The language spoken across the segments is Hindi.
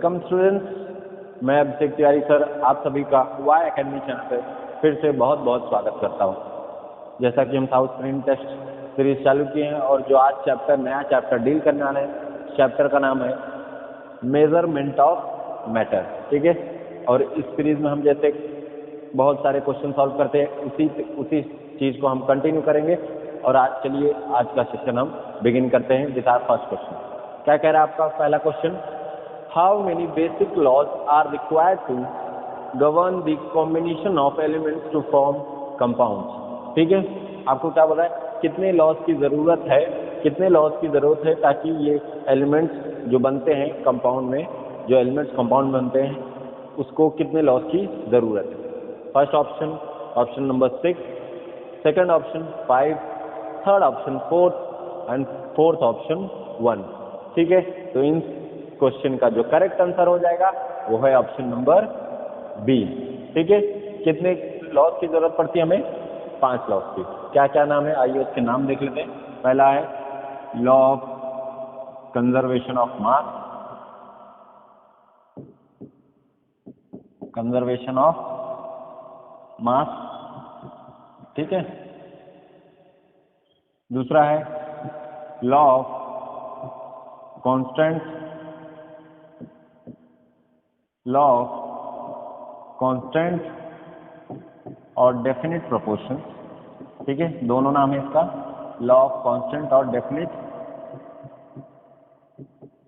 वेलकम स्टूडेंट्स, मैं अभिषेक तिवारी सर आप सभी का वाई एकेडमी चैनल पर फिर से बहुत बहुत स्वागत करता हूँ। जैसा कि हम साउथ स्क्रीन टेस्ट सीरीज चालू किए हैं और जो आज नया चैप्टर डील करने वाले हैं, चैप्टर का नाम है मेजरमेंट ऑफ मैटर। ठीक है, और इस सीरीज में हम जैसे बहुत सारे क्वेश्चन सॉल्व करते हैं उसी चीज़ को हम कंटिन्यू करेंगे। और चलिए आज का सेशन हम बिगिन करते हैं विद आवर फर्स्ट क्वेश्चन। क्या कह रहा है आपका पहला question? How many basic laws are required to govern the combination of elements to form compounds. ठीक है, आपको क्या बोला है, कितने लॉज की ज़रूरत है ताकि ये एलिमेंट्स जो बनते हैं कंपाउंड में, जो एलिमेंट्स कंपाउंड बनते हैं उसको कितने लॉज की ज़रूरत है। First option number 6, second option 5, third option 4 and fourth option 1। ठीक है, तो इन क्वेश्चन का जो करेक्ट आंसर हो जाएगा वो है ऑप्शन नंबर बी। ठीक है, कितने लॉज की जरूरत पड़ती है हमें? 5 लॉज की। क्या क्या नाम है, आइए उसके नाम देख लेते हैं। पहला है law of conservation of mass, ठीक है। दूसरा है लॉ ऑफ कांस्टेंट और डेफिनिट प्रोपोर्शन। ठीक है, दोनों नाम है इसका, लॉ ऑफ कांस्टेंट और डेफिनिट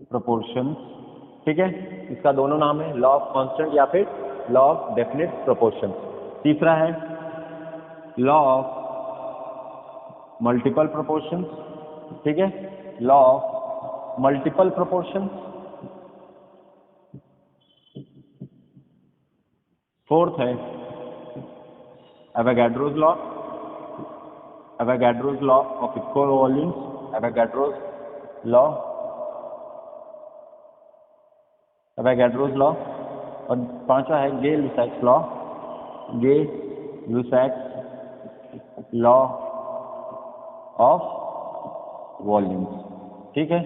प्रोपोर्शन। ठीक है, इसका दोनों नाम है, लॉ ऑफ कांस्टेंट या फिर लॉ ऑफ डेफिनिट प्रोपोर्शन। तीसरा है लॉ ऑफ मल्टीपल प्रोपोर्शन। ठीक है, law of multiple proportion. Fourth है Avogadro's law of equal volumes, Avogadro's law. और पांचवा है गे-लुसैक्स लॉ ऑफ वॉल्यूम्स। ठीक है,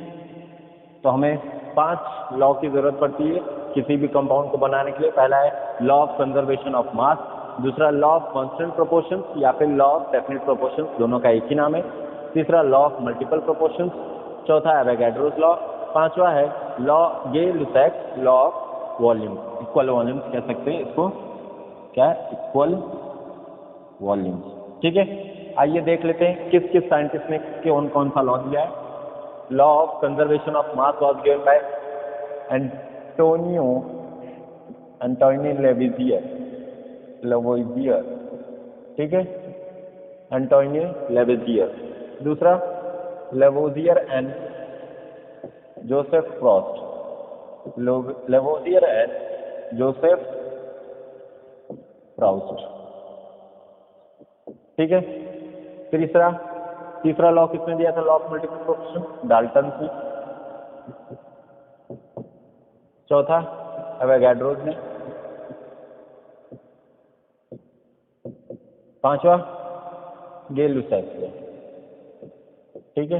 तो हमें 5 लॉ की जरूरत पड़ती है किसी भी कंपाउंड को बनाने के लिए। पहला है लॉ ऑफ कंजर्वेशन ऑफ मास, दूसरा लॉ ऑफ कांस्टेंट प्रोपोर्शंस या फिर लॉ ऑफ डेफिनिट प्रोपोर्शंस, दोनों का एक ही नाम है। तीसरा लॉ ऑफ मल्टीपल प्रोपोर्शंस, चौथा एवोगाड्रोस लॉ, पांचवा है Gay-Lussac's law of volume, equal volumes कह सकते हैं इसको, क्या इक्वल वॉल्यूम्स। ठीक है, आइए देख लेते हैं किस किस साइंटिस्ट ने कौन सा लॉ दिया है। Law of conservation of mass was given by Antoine Lavoisier. ठीक है, एंटोनी लेवोइजियर। दूसरा लेवोइजियर एंड जोसेफ प्राउस्ट। ठीक है, तीसरा लॉ किसने दिया था, law of multiple proportion? Dalton ने। चौथा एवोगाड्रोस ने। पांचवा गे-लुसैक्स ने। ठीक है,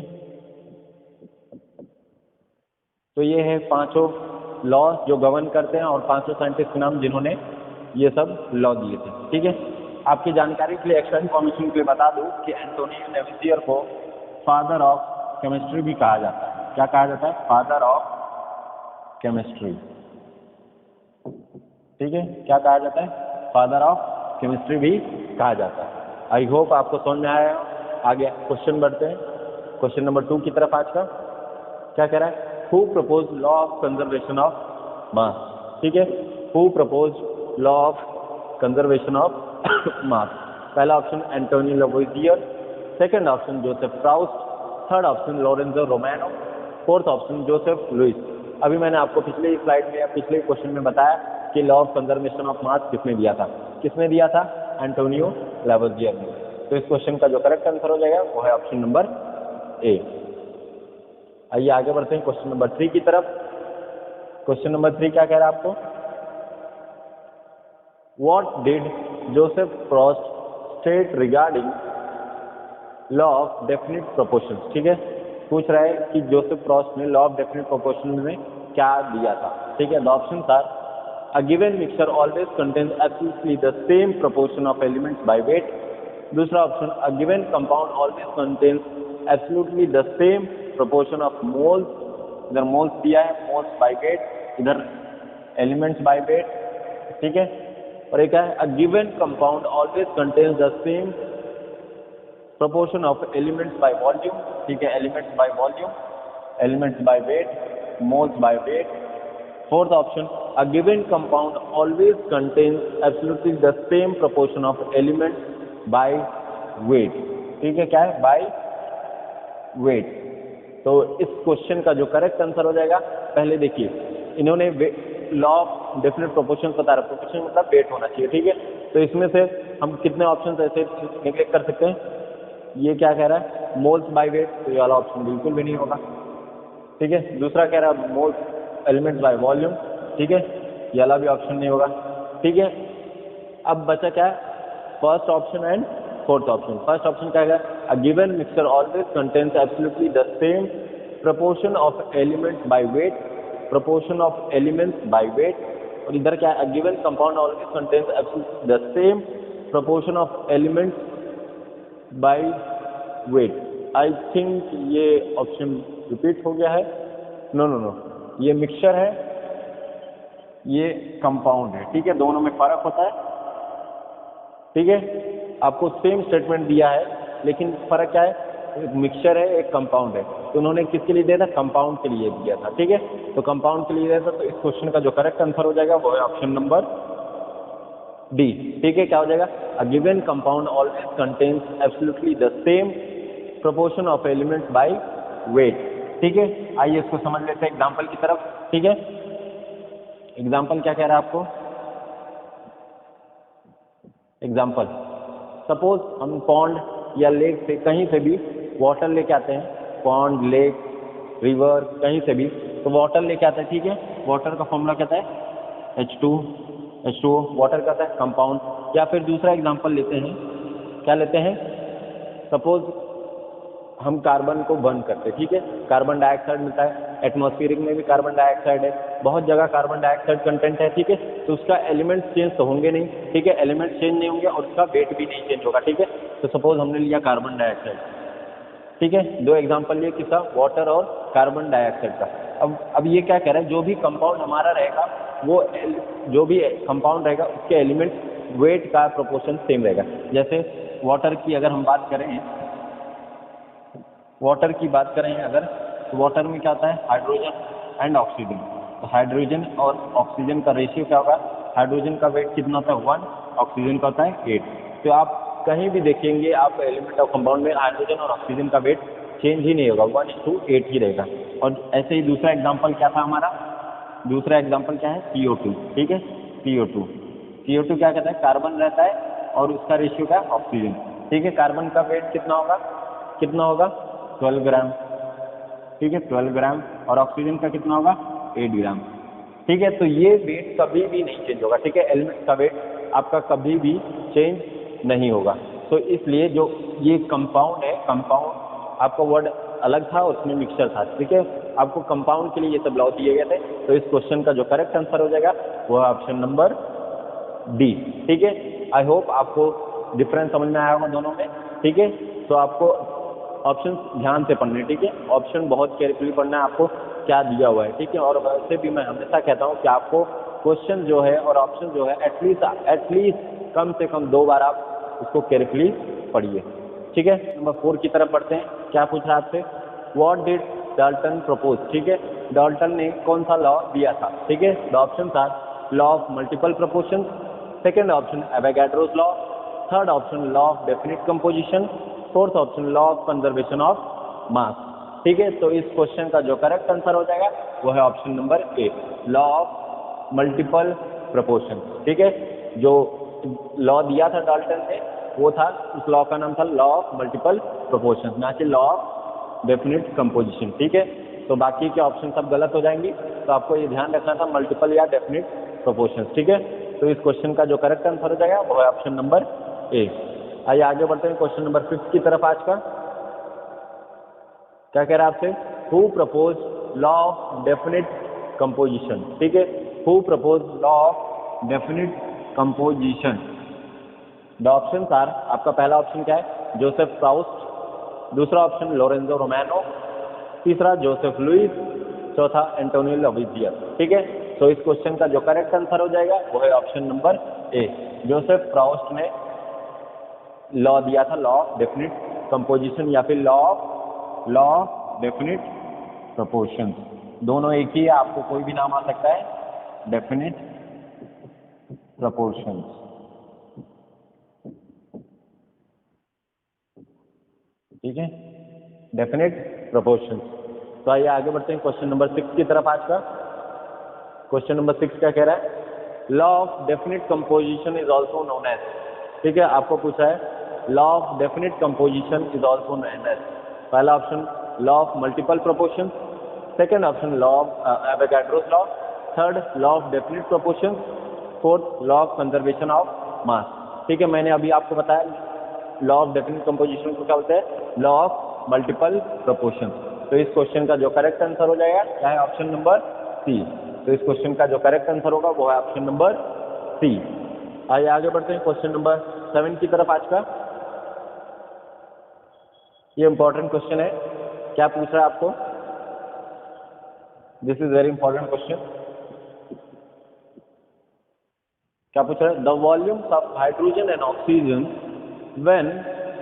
तो ये है 5 लॉ जो गवर्न करते हैं और 5 साइंटिस्ट के नाम जिन्होंने ये सब लॉ दिए थे। ठीक है, आपकी जानकारी के लिए, एक्स्ट्रा इन्फॉर्मेशन के लिए बता दूं कि एंटोनी लेवोइजियर को फादर ऑफ केमिस्ट्री भी कहा जाता है। क्या कहा जाता है? Father of chemistry. ठीक है, क्या कहा जाता है? फादर ऑफ केमिस्ट्री भी कहा जाता है। आई होप आपको समझ में आया। आगे क्वेश्चन बढ़ते हैं, क्वेश्चन नंबर 2 की तरफ। आज का क्या कह रहा है? Who propose law of conservation of mass. ठीक है, who propose law of conservation of mass. पहला option Antoine Lavoisier, second option Joseph Proust, third option Lorenzo Romano, fourth option Joseph Louis. अभी मैंने आपको पिछले स्लाइड में या पिछले क्वेश्चन में बताया कि लॉ ऑफ कंजर्वेशन ऑफ मास किसने दिया था? एंटोनियो लेवोइजियर ने। तो इस क्वेश्चन का जो करेक्ट आंसर हो जाएगा वो है ऑप्शन नंबर ए। आइए आगे बढ़ते हैं क्वेश्चन नंबर 3 की तरफ। क्वेश्चन नंबर 3 क्या कह रहा है आपको? What did Joseph Proust state regarding law of definite proportions? ठीक है, पूछ रहा है कि जोसेफ प्रॉस्ट ने लॉ ऑफ डेफिनिट प्रोपोर्शन में क्या दिया था, ठीक है। The option are a given mixture always contains absolutely the same proportion of elements by weight. दूसरा option a given compound always contains absolutely the same proportion of moles, इधर मोल्स दिया है, मोल्स बाय वेट, इधर एलिमेंट्स बाय वेट, ठीक है। और एक है a given compound always contains the same proportion of elements by volume, ठीक है, elements by volume, elements by weight, moles by weight. Fourth option, a given compound always contains absolutely the same proportion of elements by weight, ठीक है, क्या है, by weight। तो इस क्वेश्चन का जो करेक्ट आंसर हो जाएगा, पहले देखिए इन्होंने लॉ ऑफ डेफिनेट प्रोपोर्शन बता रहा, प्रोपोर्शन मतलब वेट होना चाहिए, ठीक है। तो इसमें से हम कितने ऑप्शन ऐसे निगलेक्ट कर सकते हैं, ये क्या कह रहा है मोल्स बाय वेट, तो ये वाला ऑप्शन बिल्कुल भी नहीं होगा, ठीक है। दूसरा कह रहा है मोल्स एलिमेंट्स बाय वॉल्यूम, ठीक है, ये वाला भी ऑप्शन नहीं होगा, ठीक है। अब बचा क्या है, first option and fourth option. First option क्या है, a given mixture always contains absolutely the same proportion of elements by wait, proportion of elements by wait. और इधर क्या है, a given compound always contains absolutely the same proportion of elements by wait. I think ये ऑप्शन रिपीट हो गया है, नो नो नो, ये मिक्सचर है, ये कंपाउंड है, ठीक है, दोनों में फर्क होता है, ठीक है। आपको सेम स्टेटमेंट दिया है लेकिन फर्क क्या है, एक मिक्सचर है एक कंपाउंड है, तो उन्होंने किसके लिए दिया था, कंपाउंड के लिए दिया था, ठीक है। तो कंपाउंड के लिए दिया था, तो इस क्वेश्चन का जो करेक्ट आंसर हो जाएगा वो है ऑप्शन नंबर डी, ठीक है। क्या हो जाएगा, अ given compound always contains absolutely the same proportion of elements by weight, ठीक है। आइए इसको समझ लेते हैं एग्जांपल की तरफ, ठीक है। एग्जांपल क्या कह रहा है आपको, एग्जांपल सपोज हम पॉन्ड या लेक से कहीं से भी वाटर लेके आते हैं, पॉन्ड, लेक, रिवर, कहीं से भी, तो वाटर लेके आते हैं, ठीक है। वाटर का फॉर्मूला कहता है H2O, वाटर कहता है कंपाउंड। या फिर दूसरा एग्जांपल लेते हैं, क्या लेते हैं, सपोज हम कार्बन को बर्न करते हैं, ठीक है, कार्बन डाइऑक्साइड मिलता है, एटमॉस्फेरिक में भी कार्बन डाइऑक्साइड है, बहुत जगह कार्बन डाइऑक्साइड कंटेंट है, ठीक है। तो उसका एलिमेंट्स चेंज तो होंगे नहीं, ठीक है, एलिमेंट्स चेंज नहीं होंगे और उसका वेट भी नहीं चेंज होगा, ठीक है। तो सपोज हमने लिया कार्बन डाइऑक्साइड, ठीक है, दो एग्जांपल लिए किसका, वाटर और कार्बन डाइऑक्साइड का। अब ये क्या कह रहा है, जो भी कंपाउंड हमारा रहेगा वो जो भी कंपाउंड रहेगा उसके एलिमेंट वेट का प्रोपोर्शन सेम रहेगा। जैसे वाटर की अगर हम बात करें, वाटर की बात करें अगर, तो वाटर में क्या होता है, हाइड्रोजन एंड ऑक्सीजन। तो हाइड्रोजन और ऑक्सीजन का रेशियो क्या होगा, हाइड्रोजन का वेट कितना होता है 1, ऑक्सीजन का होता है 8। तो आप कहीं भी देखेंगे आप एलिमेंट ऑफ कंपाउंड में हाइड्रोजन और ऑक्सीजन का वेट चेंज ही नहीं होगा, 1:8 ही रहेगा। और ऐसे ही दूसरा एग्जाम्पल क्या था हमारा, दूसरा एग्जाम्पल क्या है, CO2, ठीक है, CO2 क्या कहता है, कार्बन रहता है और उसका रेशियो क्या है, ऑक्सीजन, ठीक है। कार्बन का वेट कितना होगा 12 ग्राम, ठीक है, 12 ग्राम, और ऑक्सीजन का कितना होगा 8 ग्राम, ठीक है। तो ये वेट कभी भी नहीं चेंज होगा, ठीक है, एलिमेंट का वेट आपका कभी भी चेंज नहीं होगा। तो इसलिए जो ये कंपाउंड है, कंपाउंड आपका वर्ड अलग था, उसमें मिक्सचर था, ठीक है। आपको कंपाउंड के लिए ये सब लॉ दिए गए थे, तो इस क्वेश्चन का जो करेक्ट आंसर हो जाएगा वो है ऑप्शन नंबर डी, ठीक है। आई होप आपको डिफरेंस समझ में आया होगा दोनों में, ठीक है। तो आपको ऑप्शन ध्यान से पढ़ने, ठीक है, ऑप्शन बहुत केयरफुली पढ़ना है आपको क्या दिया हुआ है, ठीक है। और वैसे भी मैं हमेशा कहता हूँ कि आपको क्वेश्चन जो है और ऑप्शन जो है एटलीस्ट कम से कम 2 बार आप उसको केयरफुली पढ़िए, ठीक है। नंबर 4 की तरफ बढ़ते हैं, क्या पूछ रहा है आपसे, व्हाट डिड डाल्टन प्रपोज, ठीक है, डाल्टन ने कौन सा लॉ दिया था, ठीक है। द ऑप्शन था law of multiple proportion, second option Avogadro's law, third option law of definite composition, fourth option law of conservation of mass, ठीक है। तो इस क्वेश्चन का जो करेक्ट आंसर हो जाएगा वो है option number A, law of multiple proportion, ठीक है। जो लॉ दिया था डाल्टन ने वो था, उस लॉ का नाम था लॉ ऑफ मल्टीपल प्रोपोर्शन, ना कि लॉ ऑफ डेफिनिट कंपोजिशन, ठीक है। तो बाकी के ऑप्शन सब गलत हो जाएंगी, तो आपको ये ध्यान रखना था मल्टीपल या डेफिनिट प्रोपोर्शन, ठीक है। तो इस क्वेश्चन का जो करेक्ट आंसर हो जाएगा वो है ऑप्शन नंबर ए। आइए आगे बढ़ते हैं क्वेश्चन नंबर 5 की तरफ। आज का क्या कह रहा है आपसे, who propose law of definite composition, ठीक है। Who propose law of definite composition? The options are, आपका पहला ऑप्शन क्या है? जोसेफ प्राउस्ट, दूसरा ऑप्शन लोरेंजो रोमानो, तीसरा जोसेफ लुइस, चौथा एंटोनियो लाविजियर, ठीक है। तो इस क्वेश्चन का जो करेक्ट आंसर हो जाएगा वो है option number A. Joseph Proust ने लॉ दिया था, लॉ ऑफ डेफिनिट कंपोजिशन या फिर लॉ ऑफ डेफिनिट प्रोपोर्शन, दोनों एक ही है, आपको कोई भी नाम आ सकता है, डेफिनिट प्रोपोर्शन, ठीक है, डेफिनिट प्रोपोर्शन। तो आइए आगे बढ़ते हैं क्वेश्चन नंबर 6 की तरफ। आज का क्वेश्चन नंबर 6 क्या कह रहा है? Law of definite composition is also known as, ठीक है, आपको पूछा है law of definite composition is also known as. पहला option law of multiple proportion, second option law of Avogadro's law, third law of definite proportion, fourth law of conservation of mass, ठीक है। मैंने अभी आपको बताया लॉ ऑफ डेफिनिट कंपोजिशन को क्या बोलते हैं? Law of multiple proportion. तो इस क्वेश्चन का जो करेक्ट आंसर हो जाएगा क्या है? Option number C. तो इस क्वेश्चन का जो करेक्ट आंसर होगा वो है ऑप्शन नंबर सी। आइए आगे बढ़ते हैं क्वेश्चन नंबर 7 की तरफ। आज का ये इंपॉर्टेंट क्वेश्चन है। क्या पूछ रहा है आपको? This is very important question. क्या पूछ रहा है? The volumes of hydrogen and oxygen when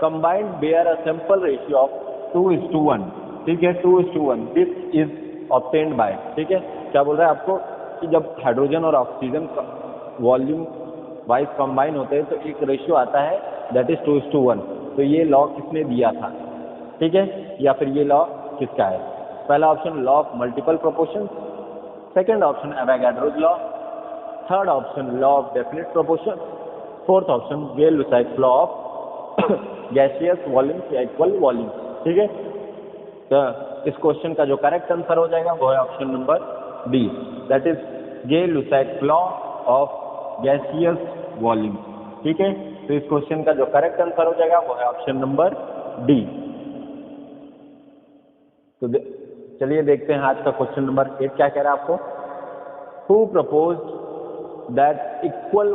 combined bear a sample ratio of 2:1, ठीक है, 2:1, दिस इज ऑब्टेन्ड बाय, ठीक है। क्या बोल रहा है आपको कि जब हाइड्रोजन और ऑक्सीजन वॉल्यूम वाइज कंबाइन होते हैं तो एक रेशियो आता है दैट इज 2:1। तो ये लॉ किसने दिया था, ठीक है, या फिर ये लॉ किसका है? पहला option law of multiple proportion, second option Avogadro's law, third option law of definite proportion, fourth option Gay Lussac law of gaseous volumes या इक्वल वॉल्यूम्स, ठीक है। तो इस क्वेश्चन का जो करेक्ट आंसर हो जाएगा वो है option number D, that is Gay Lussac law of gaseous volume, ठीक है। तो इस क्वेश्चन का जो करेक्ट आंसर हो जाएगा वो है ऑप्शन नंबर डी। तो चलिए देखते हैं आज का क्वेश्चन नंबर 8 क्या कह रहा है आपको। Who proposed that equal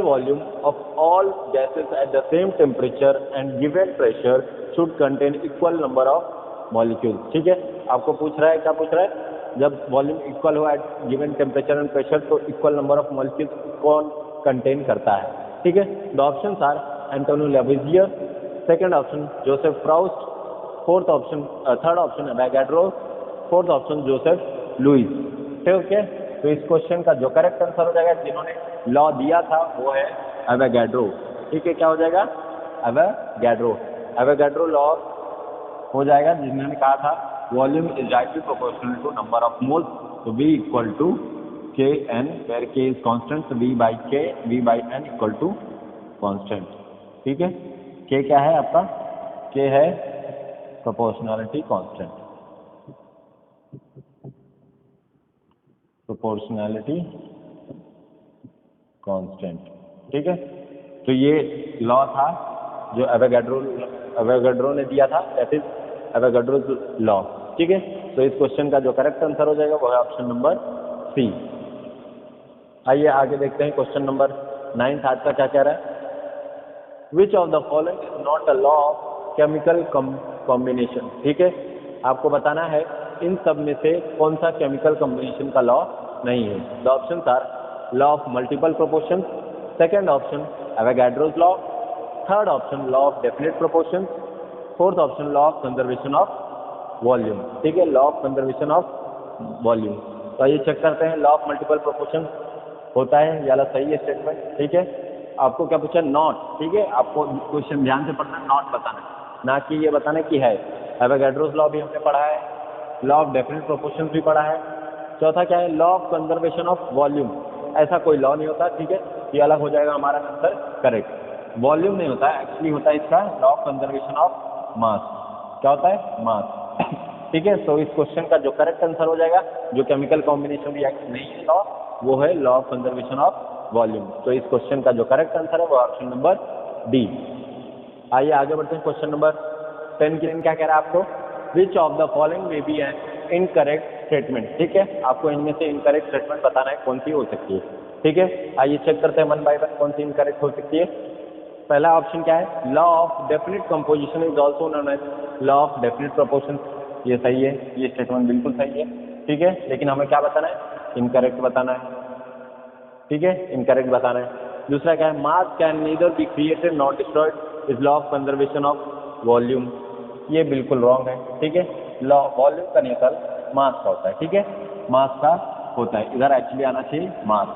volume of all gases at the same temperature and given pressure should contain equal number of molecule, ठीक है। आपको पूछ रहा है, क्या पूछ रहा है? जब वॉल्यूम इक्वल हो at given temperature and pressure तो इक्वल नंबर ऑफ मॉलिक्यूल कौन कंटेन करता है, ठीक है। The options are Antonio Lavoisier, second option Joseph Proust, third option Avogadro, fourth option Joseph Louis, ठीक है। तो इस क्वेश्चन का जो करेक्ट आंसर हो जाएगा, जिन्होंने लॉ दिया था वो है एवोगाड्रो, ठीक है। क्या हो जाएगा? एवोगाड्रो लॉ हो जाएगा, जिन्होंने कहा था volume is directly proportional to number of moles, तो V equal to K N, where K is constant, V by N equal to constant, ठीक है। के क्या है आपका? के है प्रोपोर्शनैलिटी कांस्टेंट, ठीक है। तो ये लॉ था जो एवोगाड्रो ने दिया था, दैट इज एवोगाड्रोस लॉ, ठीक है। तो इस क्वेश्चन का जो करेक्ट आंसर हो जाएगा वो है ऑप्शन नंबर सी। आइए आगे देखते हैं क्वेश्चन नंबर 9 आज का क्या कह रहा है। Which of the following is not a law of chemical combination, ठीक है। आपको बताना है इन सब में से कौन सा केमिकल कॉम्बिनेशन का लॉ नहीं है। The options are law of multiple proportion, second option Avogadro's law, third option law of definite proportion, fourth option law of conservation of volume, ठीक है, law of conservation of volume. तो आइए चेक करते हैं लॉ ऑफ मल्टीपल प्रोपोर्शन होता है या सही है स्टेटमेंट, ठीक है। आपको क्या पूछा? नॉट, ठीक है। आपको क्वेश्चन ध्यान से पढ़ना, नॉट बताना, ना कि ये बताना कि है। एवोगाड्रोस लॉ भी हमने पढ़ा है, लॉ ऑफ डेफिनिट प्रोपोर्शन भी पढ़ा है। चौथा क्या है? Law of conservation of volume. ऐसा कोई लॉ नहीं होता, ठीक है, ये अलग हो जाएगा हमारा आंसर करेक्ट। वॉल्यूम नहीं होता है, एक्चुअली होता है इसका लॉ ऑफ कंजर्वेशन ऑफ मास। क्या होता है? मास, ठीक है। तो इस क्वेश्चन का जो करेक्ट आंसर हो जाएगा, जो केमिकल कॉम्बिनेशन रिएक्शन नहीं है लॉ, वो है law of conservation of volume. तो इस क्वेश्चन का जो करेक्ट आंसर है वो ऑप्शन नंबर डी। आइए आगे बढ़ते हैं क्वेश्चन नंबर 10 की। क्या कह रहा है आपको? विच of the following may be an incorrect statement. ठीक है, आपको इनमें से इनकरेक्ट स्टेटमेंट बताना है कौन सी हो सकती है। ठीक है, आइए चेक करते हैं वन बाय वन कौन सी इनकरेक्ट हो सकती है। पहला ऑप्शन क्या है, law of definite composition is also known as law of definite proportion. ये सही है, ये स्टेटमेंट बिल्कुल सही है। ठीक है, लेकिन हमें क्या बताना है, इनकरेक्ट बताना है। ठीक है, इनकरेक्ट बताना है। दूसरा क्या है, मास can neither be created not destroyed is law of conservation of volume. ये बिल्कुल रॉन्ग है। ठीक है, लॉ वॉल्यूम का नहीं होता, मास का होता है। ठीक है, मास का होता है, इधर एक्चुअली आना चाहिए मास।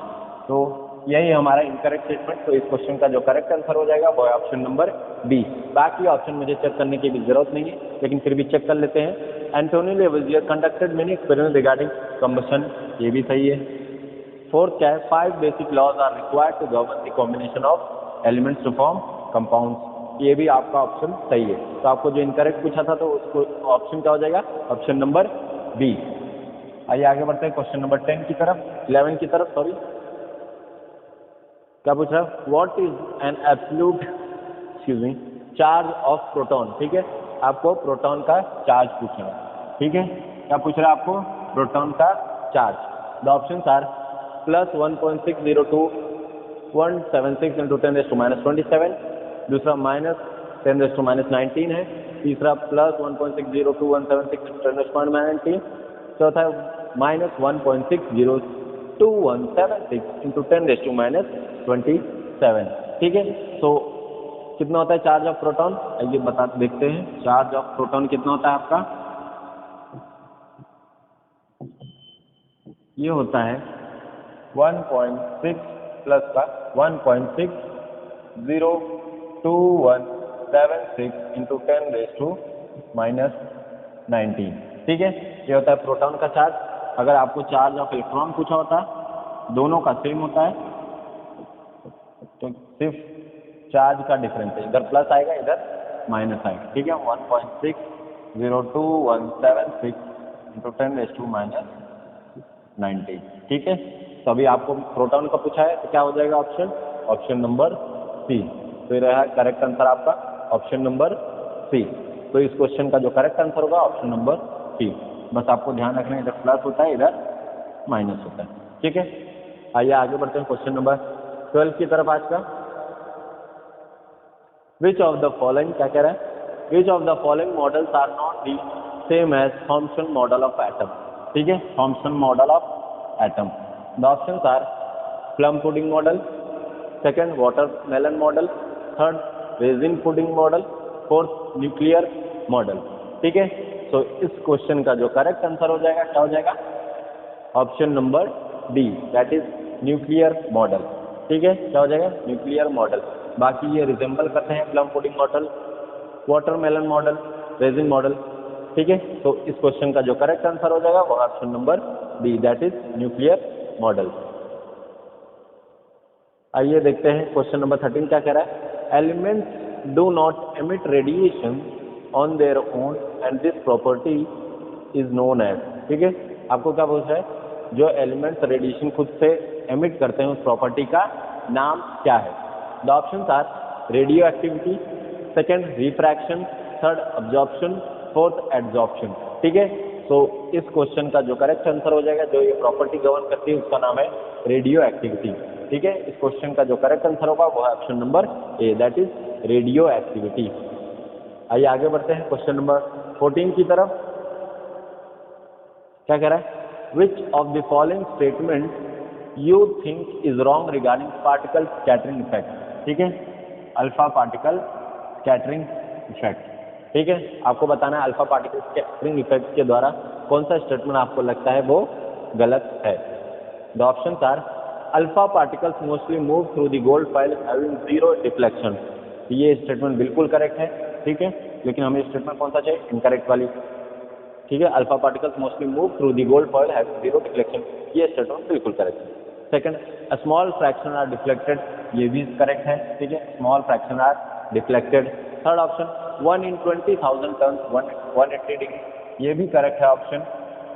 तो यही हमारा इनकरेक्ट स्टेटमेंट। तो इस क्वेश्चन का जो करेक्ट आंसर हो जाएगा वो है ऑप्शन नंबर बी। बाकी ऑप्शन मुझे चेक करने की भी जरूरत नहीं है, लेकिन फिर भी चेक कर लेते हैं। Antoine Lavoisier conducted many experiment regarding combustion, ये भी सही है। फोर्थ क्या है, 5 basic laws are required to govern the combination of elements to form compounds, ये भी आपका ऑप्शन सही है। तो आपको जो इनकरेक्ट पूछा था तो उसको ऑप्शन क्या हो जाएगा, ऑप्शन नंबर बी। आइए आगे बढ़ते हैं क्वेश्चन नंबर 10 की तरफ, 11 की तरफ सॉरी। क्या पूछ रहा है, what is an absolute charge of proton. ठीक है, आपको प्रोटॉन का चार्ज पूछना है। ठीक है, क्या पूछ रहा है आपको, प्रोटॉन का चार्ज। The options are plus 1.602 176 into 10⁻⁻27, दूसरा माइनस 10⁻⁻19 है, तीसरा प्लस 1.602 176 इंटू 10⁻⁻19, चौथा माइनस 1.602 176 इंटू 10⁻⁻27। ठीक है, तो कितना होता है चार्ज ऑफ प्रोटॉन, आइए बता देखते हैं। चार्ज ऑफ प्रोटॉन कितना होता है आपका, ये होता है 1.6 प्लस का 1.602 इंटू 10⁻⁻19। ठीक है, ये होता है प्रोटॉन का चार्ज। अगर आपको चार्ज ऑफ इलेक्ट्रॉन पूछा होता, दोनों का सेम होता है, तो सिर्फ चार्ज का डिफरेंस है, इधर प्लस आएगा इधर माइनस आएगा। ठीक है, 1.602 176 इंटू 10⁻⁻19। ठीक है, तो अभी आपको प्रोटॉन का पूछा है तो क्या हो जाएगा ऑप्शन, ऑप्शन नंबर सी। तो ये रहा करेक्ट आंसर आपका ऑप्शन नंबर सी। तो इस क्वेश्चन का जो करेक्ट आंसर होगा ऑप्शन नंबर सी। बस आपको ध्यान रखना है, इधर प्लस होता है इधर माइनस होता है। ठीक है, आइए आगे बढ़ते हैं क्वेश्चन नंबर 12 की तरफ आज का। विच ऑफ द फॉलोइंग, क्या कह रहा है, which of the following models are not the same as Thomson model of atom. ठीक है, Thomson model of atom. The options are plum pudding model, second watermelon model, third raisin pudding model, fourth nuclear model. ठीक है, तो इस क्वेश्चन का जो करेक्ट आंसर हो जाएगा क्या हो जाएगा, option number D, that is nuclear model. ठीक है, क्या हो जाएगा, न्यूक्लियर मॉडल। बाकी ये रिजेंबल करते हैं plum pudding model, watermelon model, resin model. ठीक है, तो इस क्वेश्चन का जो करेक्ट आंसर हो जाएगा वो option number B, that is nuclear model. आइए देखते हैं क्वेश्चन नंबर 13 क्या कह रहा है, elements do not emit radiation on their own and this property is known as. ठीक है, आपको क्या पूछ रहा है, जो एलिमेंट्स रेडिएशन खुद से एमिट करते हैं उस प्रॉपर्टी का नाम क्या है। The options are radioactivity, second refraction, third absorption, fourth adsorption. ठीक है, तो इस क्वेश्चन का जो करेक्ट आंसर हो जाएगा, जो ये प्रॉपर्टी गवर्न करती है उसका नाम है रेडियो एक्टिविटी। ठीक है, इस क्वेश्चन का जो करेक्ट आंसर होगा वो है option number A, that is radio activity. आइए आगे बढ़ते हैं क्वेश्चन नंबर 14 की तरफ। क्या कह रहा है, which of the following statement you think is wrong regarding particle scattering effect. ठीक है, अल्फा पार्टिकल स्कैटरिंग इफेक्ट। ठीक है, आपको बताना है अल्फा पार्टिकल स्कैटरिंग इफेक्ट के द्वारा कौन सा स्टेटमेंट आपको लगता है वो गलत है। The options are alpha particles mostly move through the gold foil having zero deflection. ये स्टेटमेंट बिल्कुल करेक्ट है। ठीक है, लेकिन हमें स्टेटमेंट कौन सा चाहिए, इनकरेक्ट वाली। ठीक है, alpha particles mostly move through the gold foil having zero deflection, ये स्टेटमेंट बिल्कुल करेक्ट है। Second, a small fraction are deflected, ये भी करेक्ट है। ठीक है, small fraction are deflected. Third option 1 in 20,000 turns 180 degree, ये भी करेक्ट है ऑप्शन।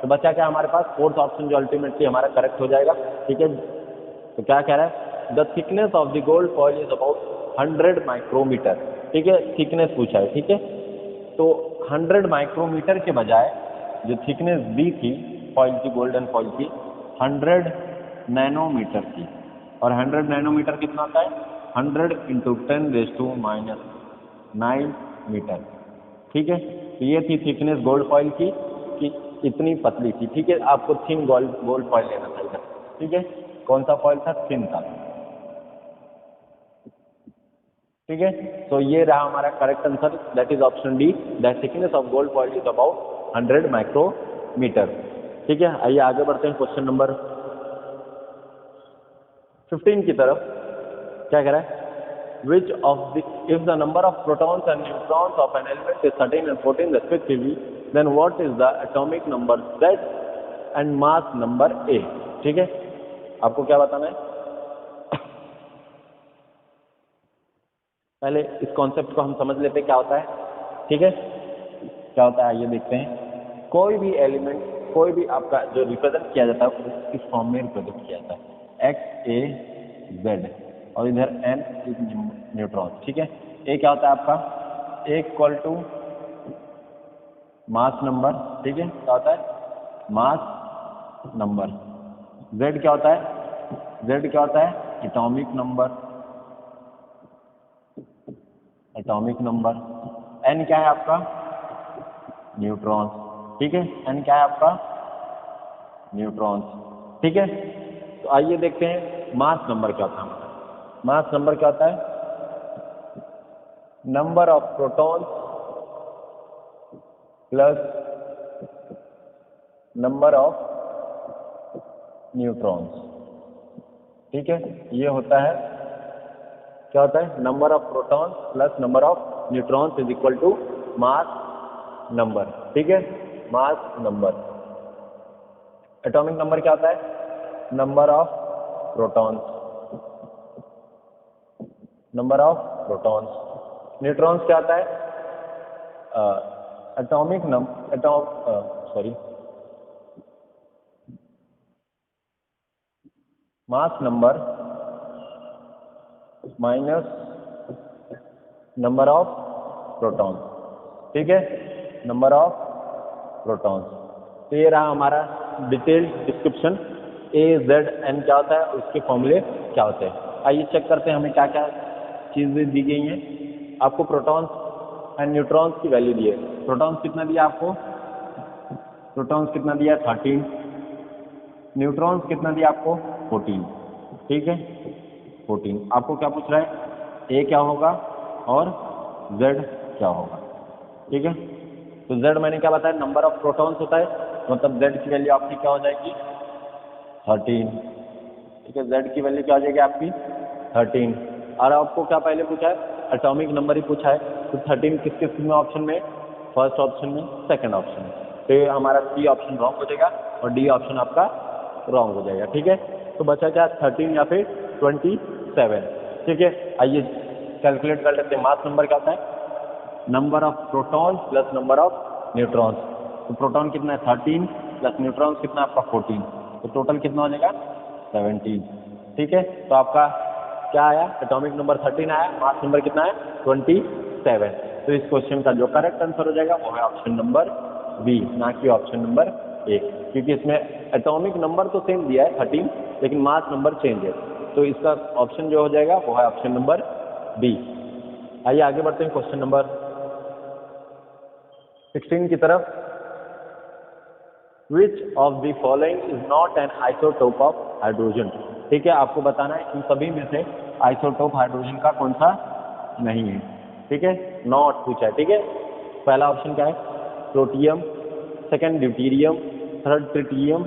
तो बचा क्या हमारे पास, फोर्थ ऑप्शन जो अल्टीमेटली हमारा करेक्ट हो जाएगा। ठीक है, तो क्या कह रहा है, the thickness of the gold foil is about 100 micrometer. ठीक है, थिकनेस पूछा है। ठीक है, तो 100 माइक्रोमीटर के बजाय जो थिकनेस दी थी फॉइल की, गोल्डन फॉइल की, 100 नैनोमीटर की। और 100 नैनोमीटर कितना होता है? 100 × 10⁻⁹ मीटर। ठीक है, तो ये थी थिकनेस गोल्ड फॉइल की कि इतनी पतली थी। ठीक है, आपको थिन गोल्ड फॉइल लेना चाहिए। ठीक है, कौन सा फॉइल था? थिन था। ठीक है, तो ये रहा हमारा correct answer, that is option D, that thickness of gold foil is about 100 micrometer. ठीक है, आइए आगे बढ़ते हैं क्वेश्चन नंबर 15 की तरफ। क्या कह रहा है? Which of the, if the number of protons and neutrons of an element is 13 and 14 respectively, then what is the atomic number Z and mass number A? ठीक है, आपको क्या बताना है? पहले इस कॉन्सेप्ट को हम समझ लेते हैं क्या होता है। ठीक है, क्या होता है आइए देखते हैं। कोई भी एलिमेंट, कोई भी आपका जो रिप्रेजेंट किया जाता है वो इस फॉर्म में रिप्रेजेंट किया जाता है, x a z, और इधर n इज न्यूट्रॉन। ठीक है, a क्या होता है आपका? a equal to mass number. ठीक है, क्या होता है? Mass number. z क्या होता है? z क्या होता है? Atomic number. Atomic number. n क्या है आपका? न्यूट्रॉन्स। ठीक है, n क्या है आपका? न्यूट्रॉन्स। ठीक है, तो आइए देखते हैं मास नंबर क्या होता है। मास नंबर क्या होता है? Number of protons plus number of neutrons. ठीक है, ये होता है, क्या होता है? Number of protons plus number of neutrons is equal to mass number. ठीक है, मास नंबर। एटॉमिक नंबर क्या होता है? Number of protons, number of protons. Neutrons क्या होता है? Atomic mass number minus number of protons. ठीक है, नंबर ऑफ प्रोटॉन्स। तो ये रहा हमारा detailed description, A Z N क्या होता है, उसके फॉर्मूले क्या होते हैं। आइए चेक करते हैं हमें क्या क्या चीज़ें दी गई हैं। आपको प्रोटॉन्स एंड न्यूट्रॉन्स की वैल्यू दी है। प्रोटॉन्स कितना दिया आपको? प्रोटॉन्स कितना दिया? 13। न्यूट्रॉन्स कितना दिया आपको? 14। ठीक है, 14। आपको क्या पूछ रहा है? ए क्या होगा और जेड क्या होगा। ठीक है, तो जेड मैंने क्या बताया? नंबर ऑफ प्रोटॉन्स होता है, मतलब जेड की वैल्यू आपकी क्या हो जाएगी? 13। ठीक है, जेड की वैल्यू क्या हो जाएगी आपकी? 13। और आपको क्या पहले पूछा है? एटॉमिक नंबर ही पूछा है। तो 13 किस किस में ऑप्शन में? फर्स्ट ऑप्शन में, सेकंड ऑप्शन में। तो ये हमारा सी ऑप्शन रॉन्ग हो जाएगा और डी ऑप्शन आपका रॉन्ग हो जाएगा। ठीक है, तो बचा क्या? 13 या फिर 27। ठीक है, आइए कैलकुलेट कर लेते हैं। मास नंबर क्या होता है? Number of protons plus number of neutrons. तो प्रोटॉन कितना है? 13 प्लस न्यूट्रॉन्स कितना है आपका? 14। तो टोटल कितना हो जाएगा? 17। ठीक है, तो आपका क्या आया? एटॉमिक नंबर 13 आया, मास नंबर कितना है? 27। तो इस क्वेश्चन का जो करेक्ट आंसर हो जाएगा वो है ऑप्शन नंबर बी, ना कि ऑप्शन नंबर ए, क्योंकि इसमें एटॉमिक नंबर तो सेम दिया है 13, लेकिन मास नंबर चेंज है। तो इसका ऑप्शन जो हो जाएगा वो है ऑप्शन नंबर बी। आइए आगे बढ़ते हैं क्वेश्चन नंबर 16 की तरफ। Which of the following is not an isotope of hydrogen? ठीक है, आपको बताना है इन सभी में से आइसोटोप हाइड्रोजन का कौन सा नहीं है। ठीक है, नॉट पूछा है। ठीक है, पहला ऑप्शन क्या है? Protium, second deuterium, third tritium,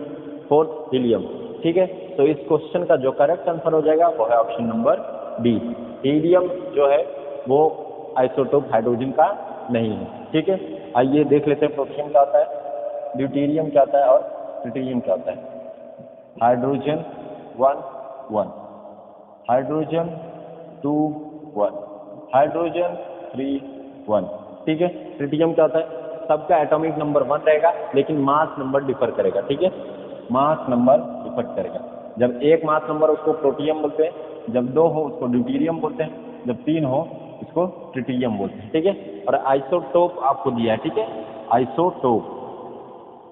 fourth helium. ठीक है, तो इस क्वेश्चन का जो करेक्ट आंसर हो जाएगा वो है ऑप्शन नंबर डी। हीलियम जो है वो आइसोटोप हाइड्रोजन का नहीं है। ठीक है, आइए देख लेते हैं प्रोटियम क्या होता है, ड्यूटेरियम क्या होता है और ट्रिटियम क्या होता है। Hydrogen 1 1, hydrogen 2 1, hydrogen 3 1। ठीक है, ट्रिटियम क्या होता है? सबका एटॉमिक नंबर 1 रहेगा लेकिन मास नंबर डिफर करेगा। ठीक है, मास नंबर डिफर करेगा। जब एक मास नंबर उसको प्रोटियम बोलते हैं, जब 2 हो उसको ड्यूटेरियम बोलते हैं, जब 3 हो इसको ट्रिटियम बोलते हैं, ठीक है। और आइसोटोप आपको दिया है, ठीक है, आइसोटोप।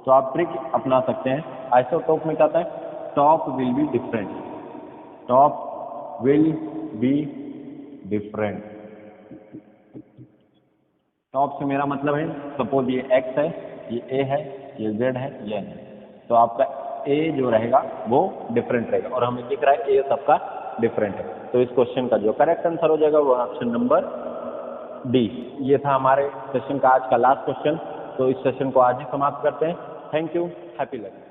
तो आप ट्रिक अपना सकते हैं। आइसोटोप में क्या आता है, top will be different, top will be different. Top से मेरा मतलब है, सपोज ये x है, ये a है, ये z है, ये n है, तो आपका a जो रहेगा वो डिफरेंट रहेगा, और हमें दिख रहा है a सबका डिफरेंट है। तो इस क्वेश्चन का जो करेक्ट आंसर हो जाएगा वो ऑप्शन नंबर डी। ये था हमारे सेशन का आज का लास्ट क्वेश्चन। तो इस सेशन को आज ही समाप्त करते हैं। Thank you, happy learning.